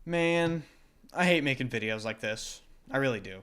Man, I hate making videos like this. I really do.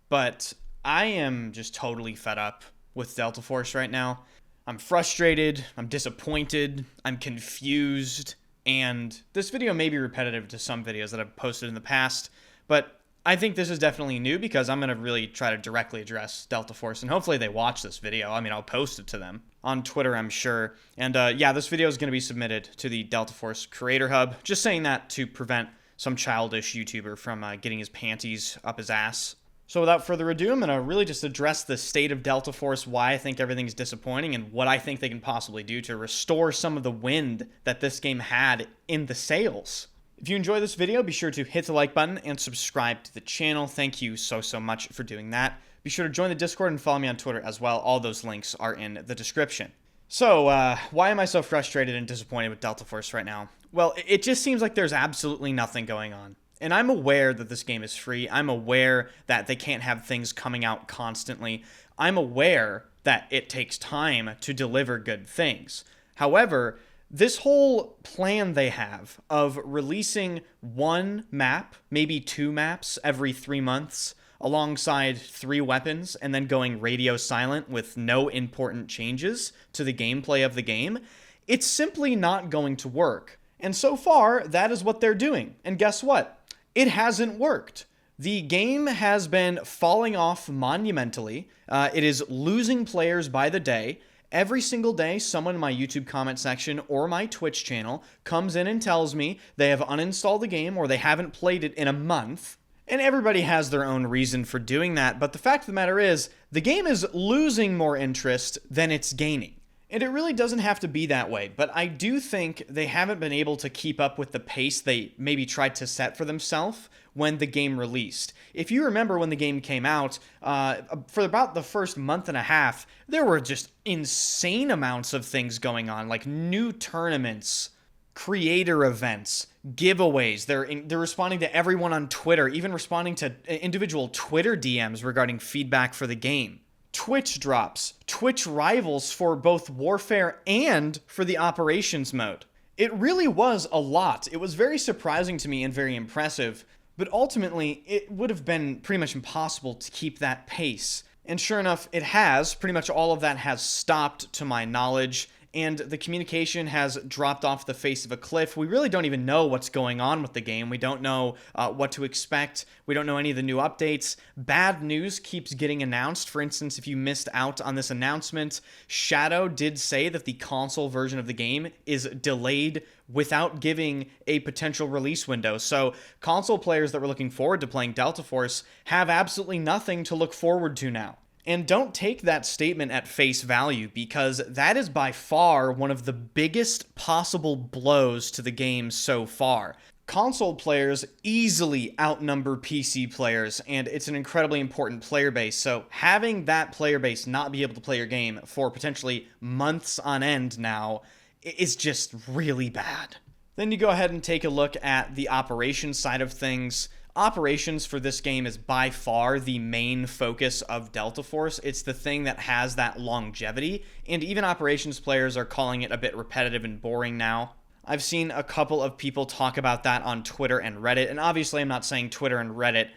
But I am just totally fed up with Delta Force right now. I'm frustrated, I'm disappointed, I'm confused, and this video may be repetitive to some videos that I've posted in the past, but I think this is definitely new because I'm going to really try to directly address Delta Force, and hopefully they watch this video. I mean, I'll post it to them on Twitter, I'm sure. And yeah, this video is going to be submitted to the Delta Force Creator Hub. Just saying that to prevent some childish YouTuber from getting his panties up his ass. So without further ado, I'm going to really just address the state of Delta Force, why I think everything's disappointing, and what I think they can possibly do to restore some of the wind that this game had in the sails. If you enjoy this video, be sure to hit the like button and subscribe to the channel. Thank you so much for doing that. Be sure to join the Discord and follow me on Twitter as well. All those links are in the description. So, why am I so frustrated and disappointed with Delta Force right now? Well, it just seems like there's absolutely nothing going on. And I'm aware that this game is free. I'm aware that they can't have things coming out constantly. I'm aware that it takes time to deliver good things. However, this whole plan they have of releasing one map, maybe two maps every 3 months, alongside 3 weapons, and then going radio silent with no important changes to the gameplay of the game, it's simply not going to work. And so far, that is what they're doing. And guess what? It hasn't worked. The game has been falling off monumentally. It is losing players by the day. Every single day, someone in my YouTube comment section or my Twitch channel comes in and tells me they have uninstalled the game or they haven't played it in a month. And everybody has their own reason for doing that, but the fact of the matter is, the game is losing more interest than it's gaining. And it really doesn't have to be that way, but I do think they haven't been able to keep up with the pace they maybe tried to set for themselves when the game released. If you remember when the game came out, for about the first month and a half, there were just insane amounts of things going on, like new tournaments, creator events, giveaways. They're responding to everyone on Twitter, even responding to individual Twitter DMs regarding feedback for the game. Twitch drops, Twitch rivals for both Warfare and for the Operations mode. It really was a lot. It was very surprising to me and very impressive, but ultimately it would have been pretty much impossible to keep that pace. And sure enough, it has. Pretty much all of that has stopped to my knowledge, and the communication has dropped off the face of a cliff. We really don't even know what's going on with the game. We don't know what to expect. We don't know any of the new updates. Bad news keeps getting announced. For instance, if you missed out on this announcement, Shadow did say that the console version of the game is delayed without giving a potential release window. So console players that were looking forward to playing Delta Force have absolutely nothing to look forward to now. And don't take that statement at face value, because that is by far one of the biggest possible blows to the game so far. Console players easily outnumber PC players, and it's an incredibly important player base, so having that player base not be able to play your game for potentially months on end now is just really bad. Then you go ahead and take a look at the operations side of things. Operations for this game is by far the main focus of Delta Force. It's the thing that has that longevity, and even operations players are calling it a bit repetitive and boring now. I've seen a couple of people talk about that on Twitter and Reddit, and obviously I'm not saying Twitter and Reddit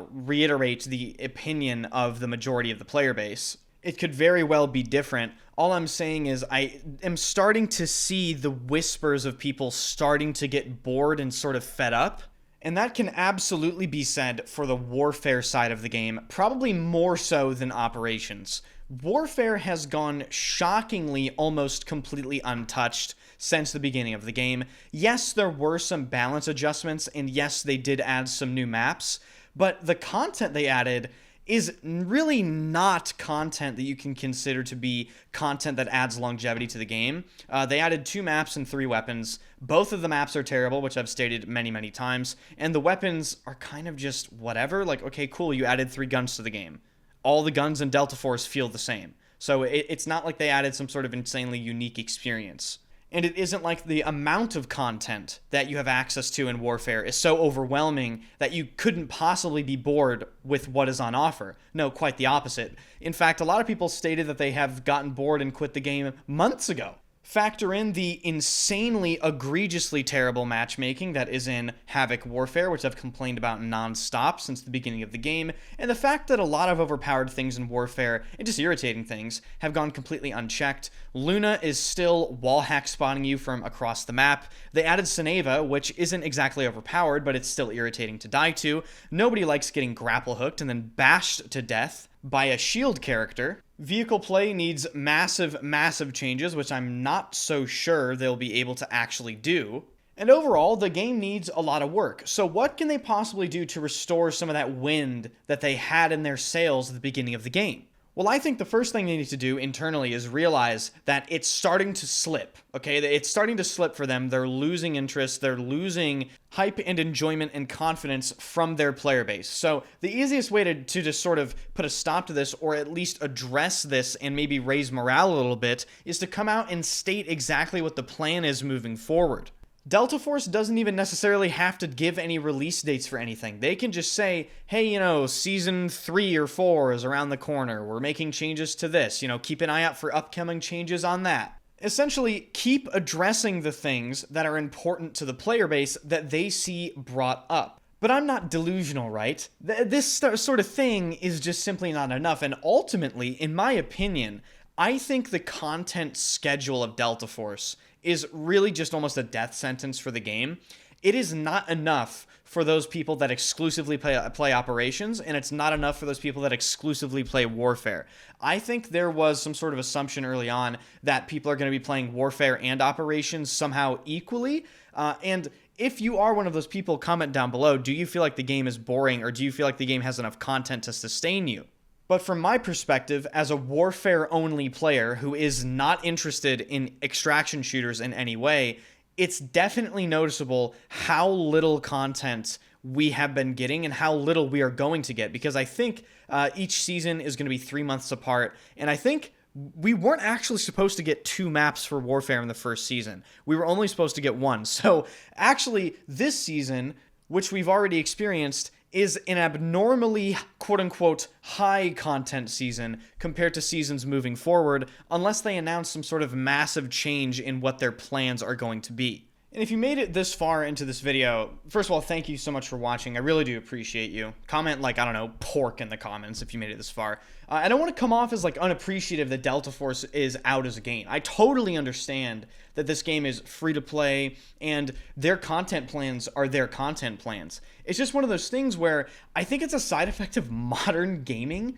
reiterate the opinion of the majority of the player base. It could very well be different. All I'm saying is I am starting to see the whispers of people starting to get bored and sort of fed up. And that can absolutely be said for the Warfare side of the game, probably more so than Operations. Warfare has gone shockingly almost completely untouched since the beginning of the game. Yes, there were some balance adjustments, and yes, they did add some new maps, but the content they added is really not content that you can consider to be content that adds longevity to the game. They added 2 maps and 3 weapons. Both of the maps are terrible, which I've stated many times, and the weapons are kind of just whatever. Like, okay, cool, you added 3 guns to the game. All the guns in Delta Force feel the same. So it's not like they added some sort of insanely unique experience. And it isn't like the amount of content that you have access to in Warfare is so overwhelming that you couldn't possibly be bored with what is on offer. No, quite the opposite. In fact, a lot of people stated that they have gotten bored and quit the game months ago. Factor in the insanely, egregiously terrible matchmaking that is in Havoc Warfare, which I've complained about non-stop since the beginning of the game, and the fact that a lot of overpowered things in Warfare, and just irritating things, have gone completely unchecked. Luna is still wall-hack spawning you from across the map. They added Seneva, which isn't exactly overpowered, but it's still irritating to die to. Nobody likes getting grapple-hooked and then bashed to death by a shield character. Vehicle play needs massive, massive changes, which I'm not so sure they'll be able to actually do. And overall, the game needs a lot of work. So what can they possibly do to restore some of that wind that they had in their sails at the beginning of the game? Well, I think the first thing they need to do internally is realize that it's starting to slip, okay? It's starting to slip for them. They're losing interest. They're losing hype and enjoyment and confidence from their player base. So the easiest way to just sort of put a stop to this, or at least address this and maybe raise morale a little bit, is to come out and state exactly what the plan is moving forward. Delta Force doesn't even necessarily have to give any release dates for anything. They can just say, hey, season 3 or 4 is around the corner. We're making changes to this. Keep an eye out for upcoming changes on that. Essentially, keep addressing the things that are important to the player base that they see brought up. But I'm not delusional, right? This sort of thing is just simply not enough. And ultimately, in my opinion, I think the content schedule of Delta Force is really just almost a death sentence for the game. It is not enough for those people that exclusively play Operations, and it's not enough for those people that exclusively play Warfare. I think there was some sort of assumption early on that people are going to be playing Warfare and Operations somehow equally, and if you are one of those people, comment down below, do you feel like the game is boring, or do you feel like the game has enough content to sustain you? But from my perspective, as a Warfare-only player who is not interested in extraction shooters in any way, it's definitely noticeable how little content we have been getting and how little we are going to get, because I think each season is going to be 3 months apart, and I think we weren't actually supposed to get 2 maps for Warfare in the first season. We were only supposed to get 1. So actually, this season, which we've already experienced, is an abnormally, quote-unquote, high content season compared to seasons moving forward, unless they announce some sort of massive change in what their plans are going to be. And if you made it this far into this video, first of all, thank you so much for watching. I really do appreciate you. Comment pork in the comments if you made it this far. I don't want to come off as unappreciative that Delta Force is out as a game. I totally understand that this game is free to play and their content plans are their content plans. It's just one of those things where I think it's a side effect of modern gaming.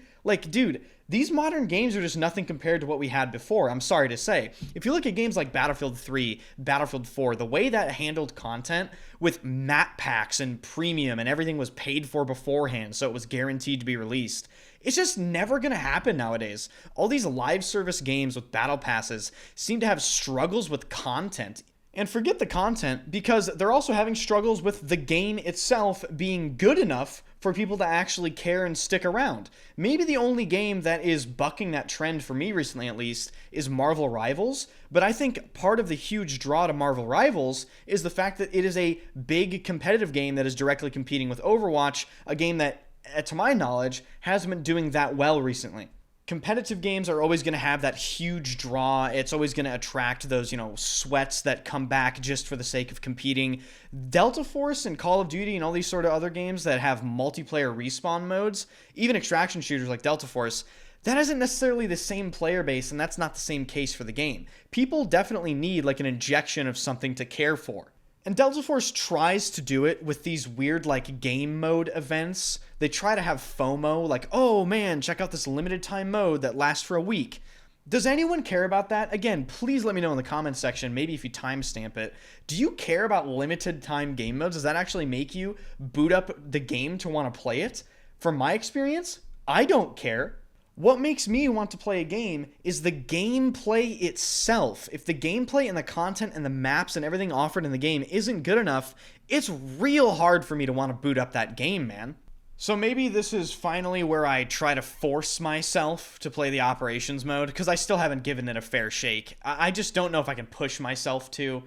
Dude, these modern games are just nothing compared to what we had before, I'm sorry to say. If you look at games like Battlefield 3, Battlefield 4, the way that handled content with map packs and premium and everything was paid for beforehand so it was guaranteed to be released, it's just never going to happen nowadays. All these live service games with battle passes seem to have struggles with content. And forget the content, because they're also having struggles with the game itself being good enough for people to actually care and stick around. Maybe the only game that is bucking that trend, for me recently at least, is Marvel Rivals, but I think part of the huge draw to Marvel Rivals is the fact that it is a big competitive game that is directly competing with Overwatch, a game that, to my knowledge, hasn't been doing that well recently. Competitive games are always going to have that huge draw. It's always going to attract those, sweats that come back just for the sake of competing. Delta Force and Call of Duty and all these sort of other games that have multiplayer respawn modes, even extraction shooters like Delta Force, that isn't necessarily the same player base, and that's not the same case for the game. People definitely need an injection of something to care for. And Delta Force tries to do it with these weird, game mode events. They try to have FOMO, oh man, check out this limited time mode that lasts for a week. Does anyone care about that? Again, please let me know in the comments section, maybe if you timestamp it. Do you care about limited time game modes? Does that actually make you boot up the game to want to play it? From my experience, I don't care. What makes me want to play a game is the gameplay itself. If the gameplay and the content and the maps and everything offered in the game isn't good enough, it's real hard for me to want to boot up that game, man. So maybe this is finally where I try to force myself to play the Operations mode, because I still haven't given it a fair shake. I just don't know if I can push myself to.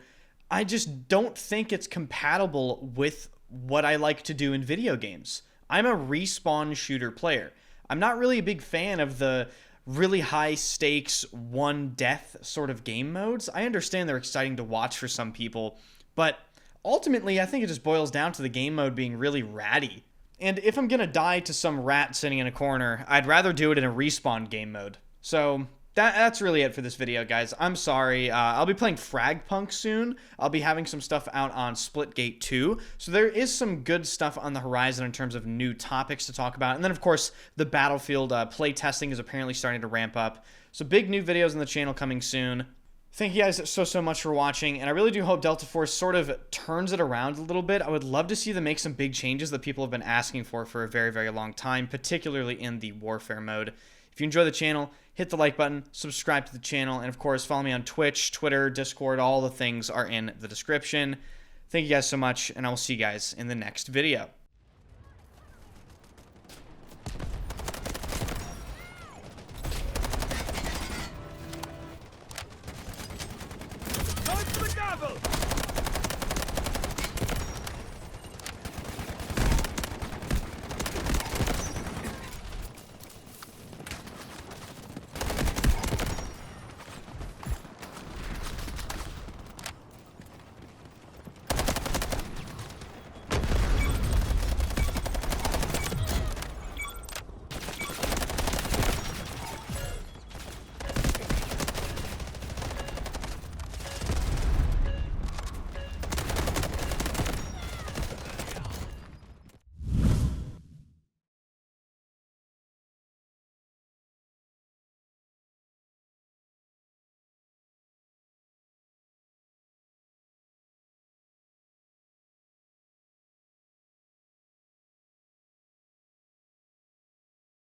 I just don't think it's compatible with what I like to do in video games. I'm a respawn shooter player. I'm not really a big fan of the really high stakes, one death sort of game modes. I understand they're exciting to watch for some people, but ultimately I think it just boils down to the game mode being really ratty. And if I'm gonna die to some rat sitting in a corner, I'd rather do it in a respawn game mode. So that's really it for this video, guys. I'm sorry. I'll be playing Fragpunk soon. I'll be having some stuff out on Splitgate 2. So there is some good stuff on the horizon in terms of new topics to talk about. And then, of course, the Battlefield play testing is apparently starting to ramp up. So big new videos on the channel coming soon. Thank you guys so much for watching, and I really do hope Delta Force sort of turns it around a little bit. I would love to see them make some big changes that people have been asking for a very, very long time, particularly in the Warfare mode. If you enjoy the channel, hit the like button, subscribe to the channel, and of course, follow me on Twitch, Twitter, Discord. All the things are in the description. Thank you guys so much, and I will see you guys in the next video. Time for the gavel!